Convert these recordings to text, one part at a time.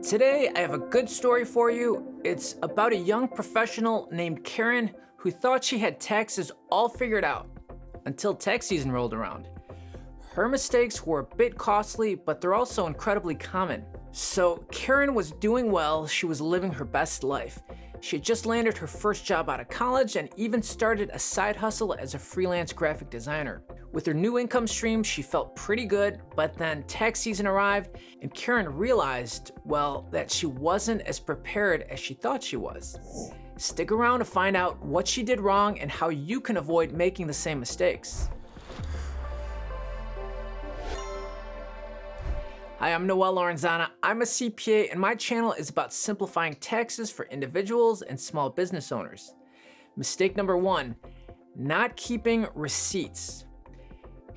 Today, I have a good story for you. It's about a young professional named Karen who thought she had taxes all figured out until tax season rolled around. Her mistakes were a bit costly, but they're also incredibly common. So Karen was doing well, she was living her best life. She had just landed her first job out of college and even started a side hustle as a freelance graphic designer. With her new income stream, she felt pretty good, but then tax season arrived and Karen realized, well, that she wasn't as prepared as she thought she was. Stick around to find out what she did wrong and how you can avoid making the same mistakes. Hi, I'm Noel Lorenzana. I'm a CPA and my channel is about simplifying taxes for individuals and small business owners. Mistake number 1, not keeping receipts.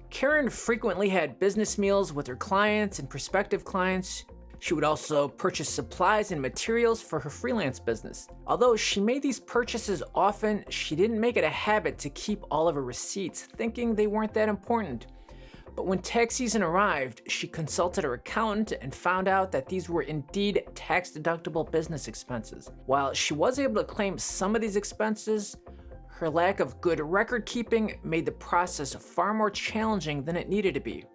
Karen frequently had business meals with her clients and prospective clients. She would also purchase supplies and materials for her freelance business. Although she made these purchases often, she didn't make it a habit to keep all of her receipts, thinking they weren't that important. But when tax season arrived, she consulted her accountant and found out that these were indeed tax-deductible business expenses. While she was able to claim some of these expenses, her lack of good record keeping made the process far more challenging than it needed to be.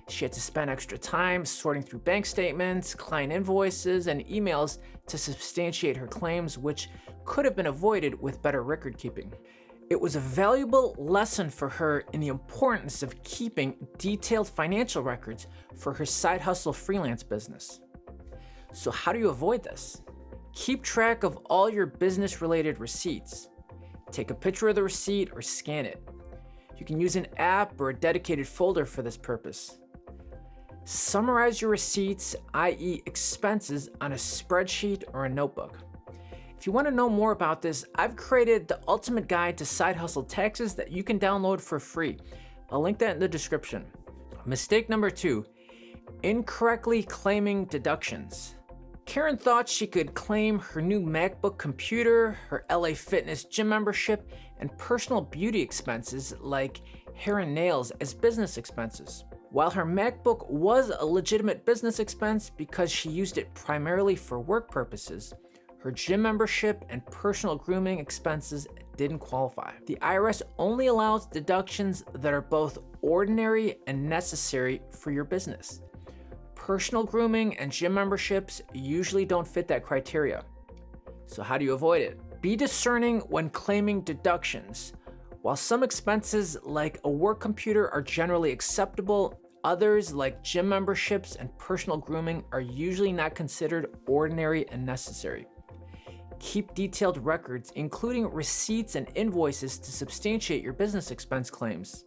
She had to spend extra time sorting through bank statements, client invoices, and emails to substantiate her claims, which could have been avoided with better record keeping. It was a valuable lesson for her in the importance of keeping detailed financial records for her side hustle freelance business. So how do you avoid this? Keep track of all your business-related receipts. Take a picture of the receipt or scan it. You can use an app or a dedicated folder for this purpose. Summarize your receipts, i.e. expenses, on a spreadsheet or a notebook. If you want to know more about this, I've created the ultimate guide to side hustle taxes that you can download for free. I'll link that in the description. Mistake number 2, incorrectly claiming deductions. Karen thought she could claim her new MacBook computer, her LA Fitness gym membership, and personal beauty expenses like hair and nails as business expenses. While her MacBook was a legitimate business expense because she used it primarily for work purposes, her gym membership and personal grooming expenses didn't qualify. The IRS only allows deductions that are both ordinary and necessary for your business. Personal grooming and gym memberships usually don't fit that criteria. So how do you avoid it? Be discerning when claiming deductions. While some expenses like a work computer are generally acceptable, others like gym memberships and personal grooming are usually not considered ordinary and necessary. Keep detailed records, including receipts and invoices, to substantiate your business expense claims.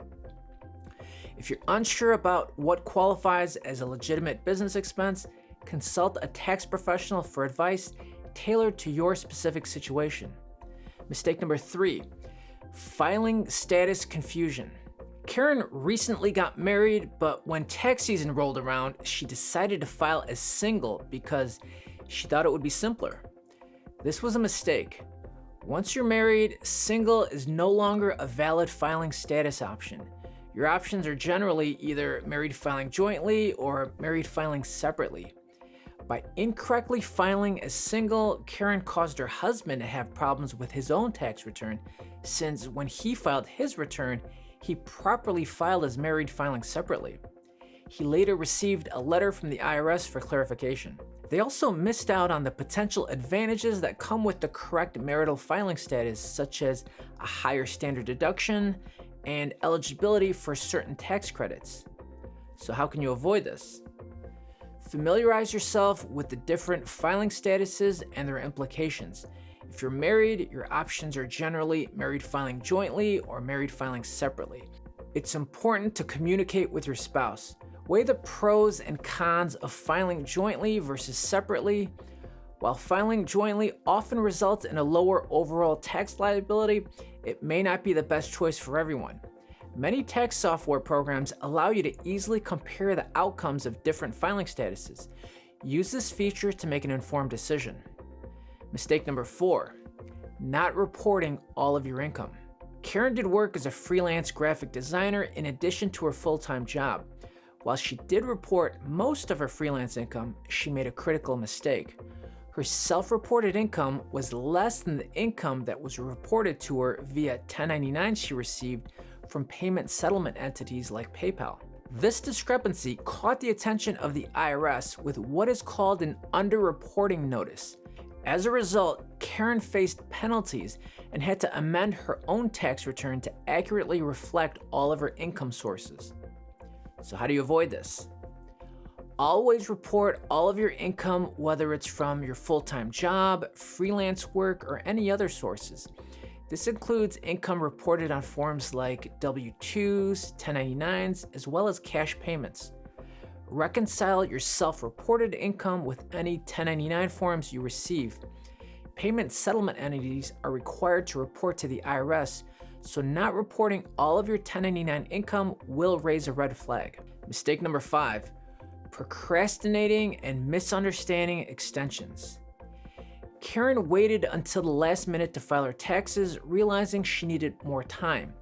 If you're unsure about what qualifies as a legitimate business expense, consult a tax professional for advice tailored to your specific situation. Mistake number 3, filing status confusion. Karen recently got married, but when tax season rolled around, she decided to file as single because she thought it would be simpler. This was a mistake. Once you're married, single is no longer a valid filing status option. Your options are generally either married filing jointly or married filing separately. By incorrectly filing as single, Karen caused her husband to have problems with his own tax return, since when he filed his return, he properly filed as married filing separately. He later received a letter from the IRS for clarification. They also missed out on the potential advantages that come with the correct marital filing status, such as a higher standard deduction and eligibility for certain tax credits. So how can you avoid this? Familiarize yourself with the different filing statuses and their implications. If you're married, your options are generally married filing jointly or married filing separately. It's important to communicate with your spouse. Weigh the pros and cons of filing jointly versus separately. While filing jointly often results in a lower overall tax liability, it may not be the best choice for everyone. Many tax software programs allow you to easily compare the outcomes of different filing statuses. Use this feature to make an informed decision. Mistake number 4, not reporting all of your income. Karen did work as a freelance graphic designer in addition to her full-time job. While she did report most of her freelance income, she made a critical mistake. Her self-reported income was less than the income that was reported to her via 1099 she received from payment settlement entities like PayPal. This discrepancy caught the attention of the IRS with what is called an underreporting notice. As a result, Karen faced penalties and had to amend her own tax return to accurately reflect all of her income sources. So how do you avoid this? Always report all of your income, whether it's from your full-time job, freelance work, or any other sources. This includes income reported on forms like W-2s, 1099s, as well as cash payments. Reconcile your self-reported income with any 1099 forms you receive. Payment settlement entities are required to report to the IRS, so not reporting all of your 1099 income will raise a red flag. Mistake number 5, procrastinating and misunderstanding extensions. Karen waited until the last minute to file her taxes, realizing she needed more time.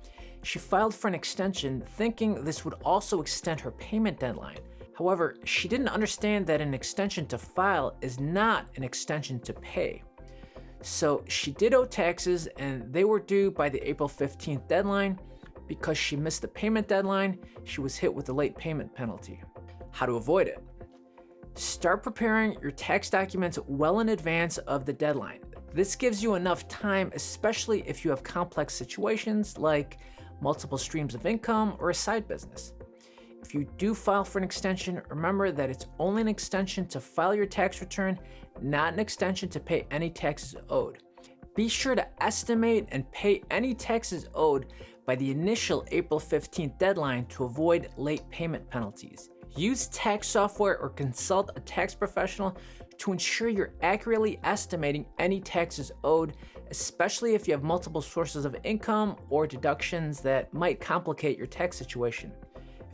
She filed for an extension, thinking this would also extend her payment deadline. However, she didn't understand that an extension to file is not an extension to pay. So she did owe taxes, and they were due by the April 15th deadline. Because she missed the payment deadline, she was hit with a late payment penalty. How to avoid it? Start preparing your tax documents well in advance of the deadline. This gives you enough time, especially if you have complex situations like multiple streams of income or a side business. If you do file for an extension, remember that it's only an extension to file your tax return, not an extension to pay any taxes owed. Be sure to estimate and pay any taxes owed by the initial April 15th deadline to avoid late payment penalties. Use tax software or consult a tax professional to ensure you're accurately estimating any taxes owed, especially if you have multiple sources of income or deductions that might complicate your tax situation.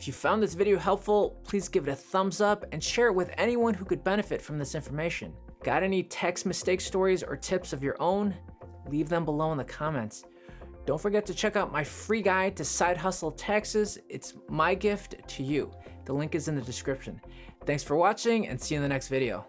If you found this video helpful, please give it a thumbs up and share it with anyone who could benefit from this information. Got any tax mistake stories or tips of your own? Leave them below in the comments. Don't forget to check out my free guide to side hustle taxes. It's my gift to you. The link is in the description. Thanks for watching, and see you in the next video.